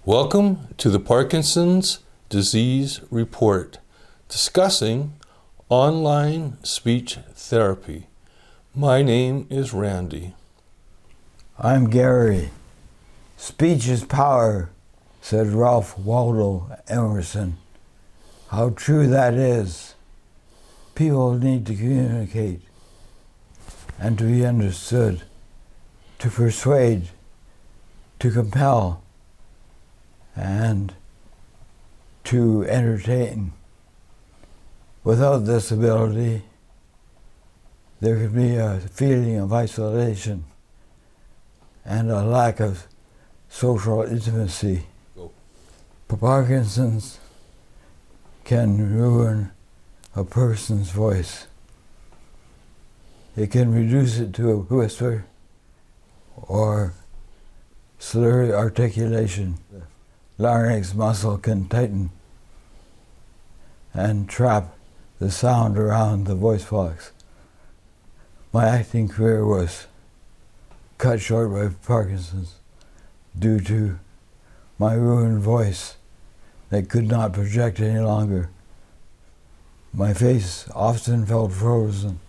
Welcome to the Parkinson's Disease Report, discussing online speech therapy. My name is Randy. I'm Gary. Speech is power, said Ralph Waldo Emerson. How true that is. People need to communicate and to be understood, to persuade, to compel, and to entertain. Without this ability, there could be a feeling of isolation and a lack of social intimacy. Parkinson's can ruin a person's voice. It can reduce it to a whisper or slurred articulation. Larynx muscle can tighten and trap the sound around the voice box. My acting career was cut short by Parkinson's due to my ruined voice that could not project any longer. My face often felt frozen,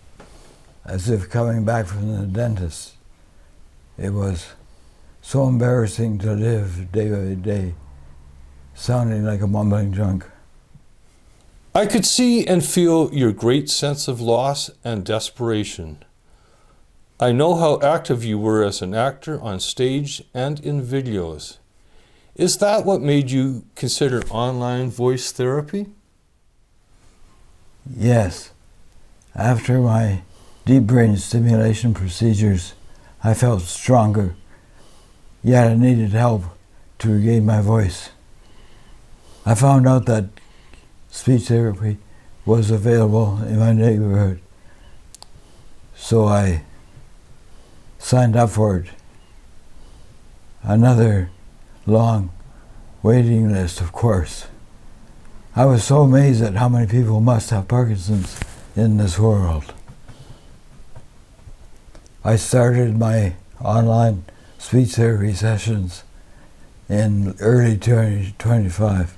as if coming back from the dentist. It was so embarrassing to live day by day, sounding like a mumbling drunk. I could see and feel your great sense of loss and desperation. I know how active you were as an actor on stage and in videos. Is that what made you consider online voice therapy? Yes. After my deep brain stimulation procedures, I felt stronger, yet I needed help to regain my voice. I found out that speech therapy was available in my neighborhood, so I signed up for it. Another long waiting list, of course. I was so amazed at how many people must have Parkinson's in this world. I started my online speech therapy sessions in early 2025.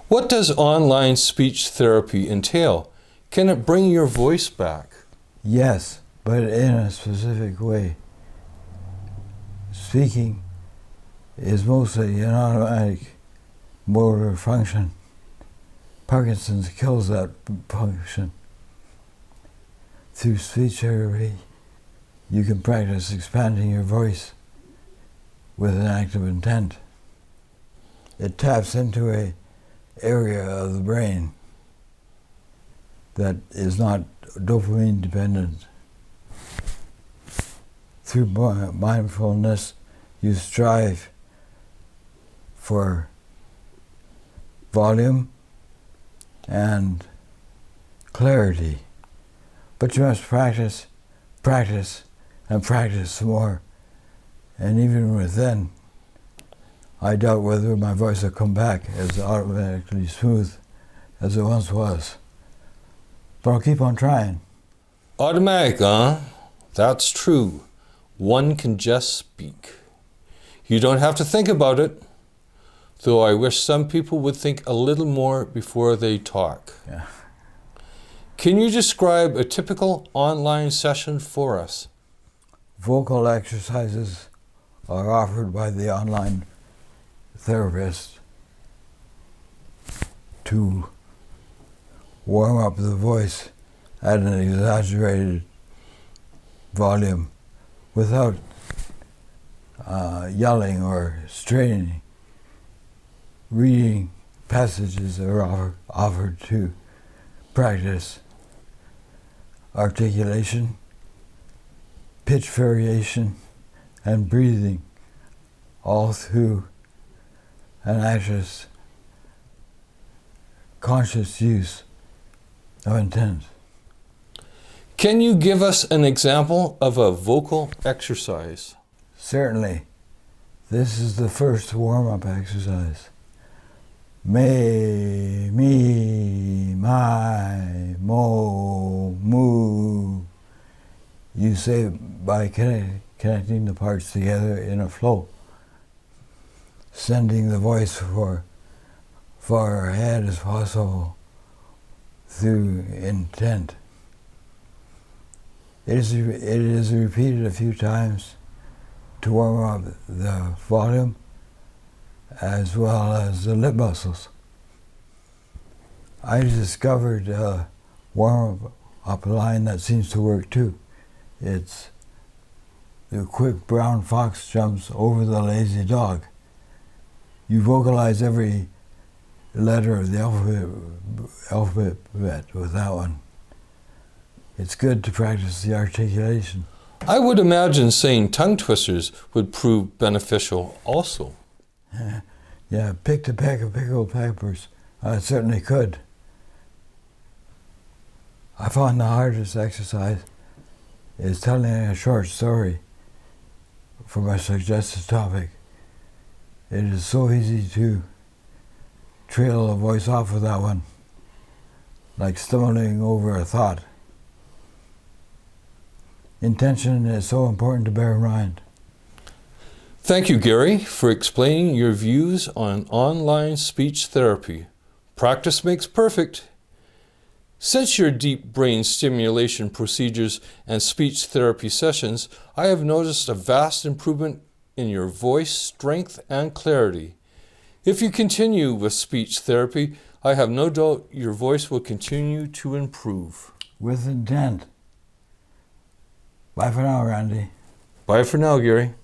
What does online speech therapy entail? Can it bring your voice back? Yes, but in a specific way. Speaking is mostly an automatic motor function. Parkinson's kills that function. Through speech therapy, you can practice expanding your voice with an active intent. It taps into an area of the brain that is not dopamine dependent. Through mindfulness, you strive for volume and clarity. But you must practice, and practice some more. And even within, I doubt whether my voice will come back as automatically smooth as it once was. But I'll keep on trying. Automatic, huh? That's true. One can just speak. You don't have to think about it, though I wish some people would think a little more before they talk. Yeah. Can you describe a typical online session for us? Vocal exercises are offered by the online therapist to warm up the voice at an exaggerated volume without yelling or straining. Reading passages are offered to practice articulation, pitch variation, and breathing, all through an actress' conscious use of intent. Can you give us an example of a vocal exercise? Certainly. This is the first warm-up exercise. Me, me, my, mo, moo. You say it by connecting the parts together in a flow. sending the voice far ahead as possible through intent. It is repeated a few times to warm up the volume as well as the lip muscles. I discovered a warm-up line that seems to work too. It's the quick brown fox jumps over the lazy dog. You vocalize every letter of the alphabet with that one. It's good to practice the articulation. I would imagine saying tongue twisters would prove beneficial also. Yeah, picked a peck of pickled peppers. I certainly could. I found the hardest exercise is telling a short story from a suggested topic. It is so easy to trail a voice off with that one, like stumbling over a thought. Intention is so important to bear in mind. Thank you, Gary, for explaining your views on online speech therapy. Practice makes perfect. Since your deep brain stimulation procedures and speech therapy sessions, I have noticed a vast improvement in your voice strength and clarity. If you continue with speech therapy, I have no doubt your voice will continue to improve. With intent. Bye for now, Randy. Bye for now, Gary.